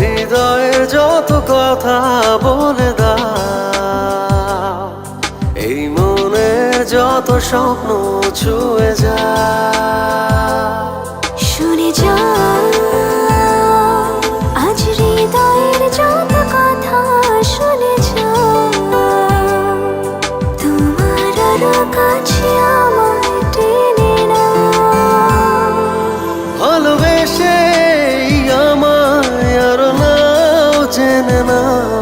হৃদয়ের যত কথা বলে দাও, এই মনের যত স্বপ্ন ছুঁয়ে যায়। শুনে যাও আজ হৃদয়ের যত কথা শুনে যাও, তোমার আরো কাছে আমায় টেনে নাও। ভালোবেসে আমায় আরো নাও জেনে নাও,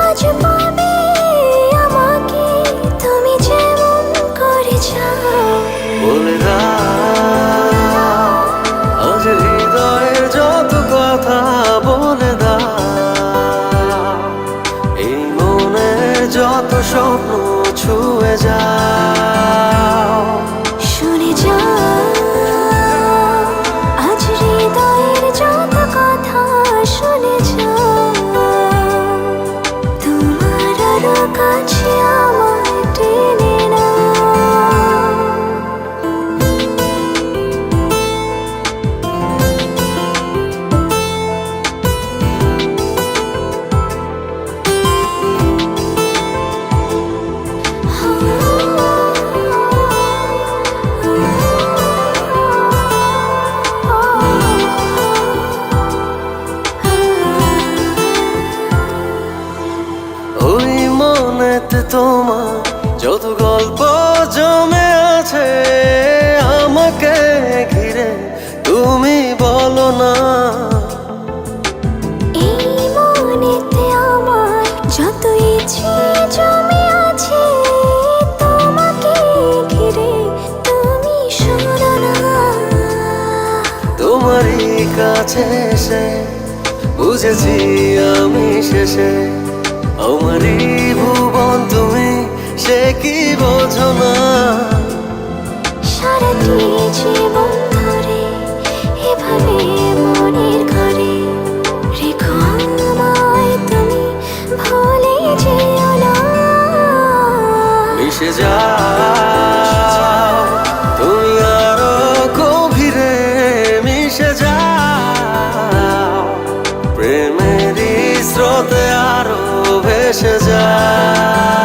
আজ পাবে আমাকে তুমি যেমন করে চাও। বলে দাও আজ হৃদয়ের যত কথা বলে দাও, এই মনের যত স্বপ্ন ছুঁয়ে যাও। শুনে যাও আজ হৃদয়ের যত কথা শুনে যাও, তোমার আরো কাছে আমায় টেনে নাও। ওই মনেতে তোমার যত গল্প জমে আছে আমাকে ঘিরে, তুমি বলো না। এই মনেতে আমার যত ইচ্ছে জমে আছে তোমাকে ঘিরে, তুমি শোনো না। তোমারই কাছে এসে বুঝেছি আমি শেষে, আমারই ভুবন তুমি, সে কি বোঝো না। সারাটি জীবন ধরে এভাবে মনের ঘরে রেখো আমায় তুমি, ভুলে যেও না। মিশে যাও তুমি আরো গভীরে, মিশে যাও প্রেমেরই স্রোতে আরো ভেসে যাও।